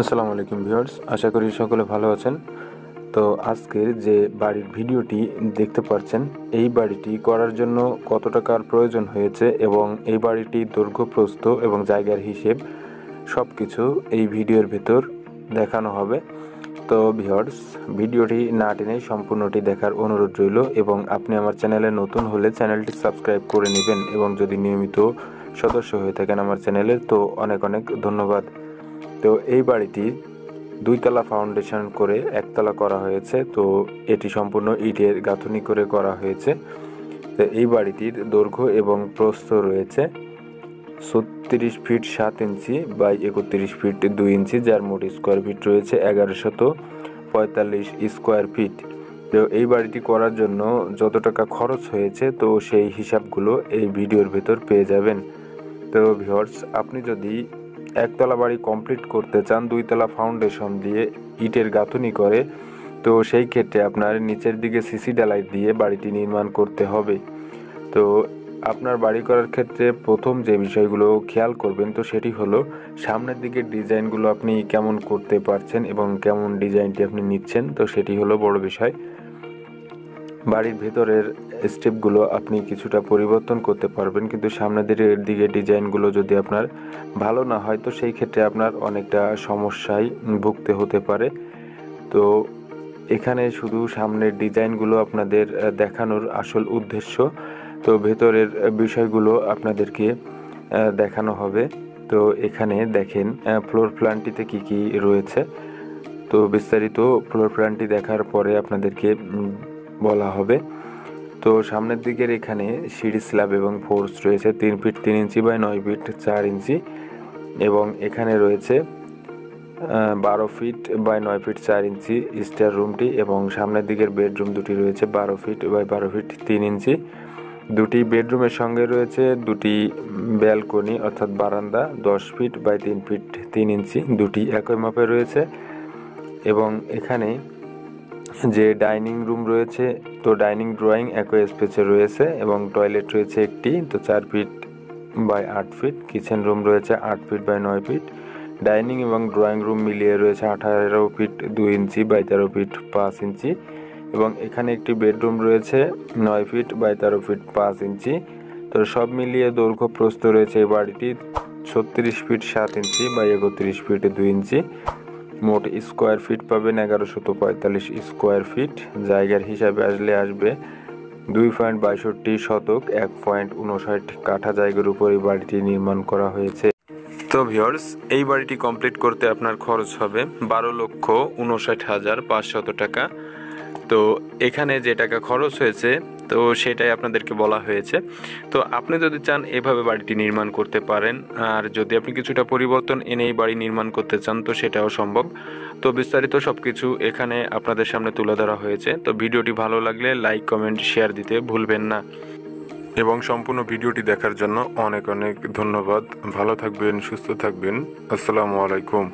আসসালামু আলাইকুম ভিউয়ার্স, আশা করি সকলে ভালো আছেন। তো আজকের যে বাড়ির ভিডিওটি দেখতে পাচ্ছেন, এই বাড়িটি করার জন্য কত টাকার প্রয়োজন হয়েছে এবং এই বাড়িটির দৈর্ঘ্য, প্রস্থ এবং জায়গার হিসেব সব কিছু এই ভিডিওর ভেতর দেখানো হবে। তো ভিউয়ার্স, ভিডিওটি না টেনে সম্পূর্ণটি দেখার অনুরোধ রইল এবং আপনি আমার চ্যানেলে নতুন হলে চ্যানেলটি সাবস্ক্রাইব করে নেবেন এবং যদি নিয়মিত সদস্য হয়ে থাকেন আমার চ্যানেলের, তো অনেক অনেক ধন্যবাদ। তো এই বাড়িটি দুইতলা ফাউন্ডেশন করে একতলা করা হয়েছে। তো এটি সম্পূর্ণ ইটের গাঁথুনি করে করা হয়েছে। তো এই বাড়িটির দৈর্ঘ্য এবং প্রস্থ রয়েছে 36 ফিট 7 ইঞ্চি বাই 31 ফিট 2 ইঞ্চি, যার মোট স্কোয়ার ফিট রয়েছে 1145 স্কোয়ার ফিট। তো এই বাড়িটি করার জন্য যত টাকা খরচ হয়েছে, তো সেই হিসাবগুলো এই ভিডিওর ভেতর পেয়ে যাবেন। তো ভিউয়ার্স, আপনি যদি একতলা বাড়ি কমপ্লিট করতে চান দুইতলা ফাউন্ডেশন দিয়ে ইটের গাঁথুনি করে, তো সেই ক্ষেত্রে আপনার নিচের দিকে সিসি ঢালাই দিয়ে বাড়িটি নির্মাণ করতে হবে। তো আপনার বাড়ি করার ক্ষেত্রে প্রথম যে বিষয়গুলো খেয়াল করবেন, তো সেটি হলো সামনের দিকের ডিজাইনগুলো আপনি কেমন করতে পারছেন এবং কেমন ডিজাইনটি আপনি নিচ্ছেন। তো সেটি হলো বড় বিষয়। বাড়ির ভেতরের স্টেপগুলো আপনি কিছুটা পরিবর্তন করতে পারবেন, কিন্তু সামনের দিকে ডিজাইনগুলো যদি আপনার ভালো না হয়, তো সেই ক্ষেত্রে আপনার অনেকটা সমস্যায় ভুগতে হতে পারে। তো এখানে শুধু সামনের ডিজাইনগুলো আপনাদের দেখানোর আসল উদ্দেশ্য। তো ভেতরের বিষয়গুলো আপনাদেরকে দেখানো হবে। তো এখানে দেখেন ফ্লোর প্ল্যানটিতে কি কি রয়েছে। তো বিস্তারিত ফ্লোর প্ল্যানটি দেখার পরে আপনাদেরকে বলা হবে। তো সামনের দিকের এখানে সিঁড়ি স্ল্যাব এবং ফোর্স রয়েছে 3 feet 3 inch by 9 feet 4 inch, এবং এখানে রয়েছে 12 feet by 9 feet 4 inch store রুমটি, এবং সামনের দিকের বেডরুম দুটি রয়েছে 12 ফিট বাই 12 ফিট 3 ইঞ্চি। দুটি বেডরুমের সঙ্গে রয়েছে দুটি ব্যালকনি অর্থাৎ বারান্দা 10 ফিট বাই 3 ফিট 3 ইঞ্চি, দুটি একই মাপে রয়েছে। এবং এখানে যে ডাইনিং রুম রয়েছে, তো ডাইনিং ড্রয়িং একই স্পেসে রয়েছে এবং টয়লেট রয়েছে একটি, তো 4 feet by 8 feet. Kitchen room রয়েছে 8 ফিট বাই 9 ফিট। ডাইনিং এবং ড্রয়িং রুম মিলিয়ে রয়েছে 18 feet 2 inch by 13 feet 5 inch, এবং এখানে একটি বেডরুম রয়েছে 9 ফিট বাই 13 ফিট 5 ইঞ্চি। তো সব মিলিয়ে দৈর্ঘ্য প্রস্থ রয়েছে এই বাড়িটির 36 ফিট 7 ইঞ্চি বাই 31 ফিট 2 ইঞ্চি। মোট স্কোয়ার ফিট পাবেন 1145 স্কোয়ার ফিট। জায়গার হিসাবে আসবে 2.62 শতক 1.59 কাঠা জায়গার উপর এই বাড়িটি নির্মাণ করা হয়েছে। তো ভিউয়ার্স, এই বাড়িটি কমপ্লিট করতে আপনার খরচ হবে 12,59,500 টাকা। তো এখানে যে টাকা খরচ হয়েছে, তো সেটাই আপনাদেরকে বলা হয়েছে। তো আপনি যদি চান এভাবে বাড়িটি নির্মাণ করতে পারেন, আর যদি আপনি কিছুটা পরিবর্তন এনে এই বাড়ি নির্মাণ করতে চান, তো সেটাও সম্ভব। তো বিস্তারিত সব কিছু এখানে আপনাদের সামনে তুলে ধরা হয়েছে। তো ভিডিওটি ভালো লাগলে লাইক, কমেন্ট, শেয়ার দিতে ভুলবেন না, এবং সম্পূর্ণ ভিডিওটি দেখার জন্য অনেক অনেক ধন্যবাদ। ভালো থাকবেন, সুস্থ থাকবেন। আসসালামু আলাইকুম।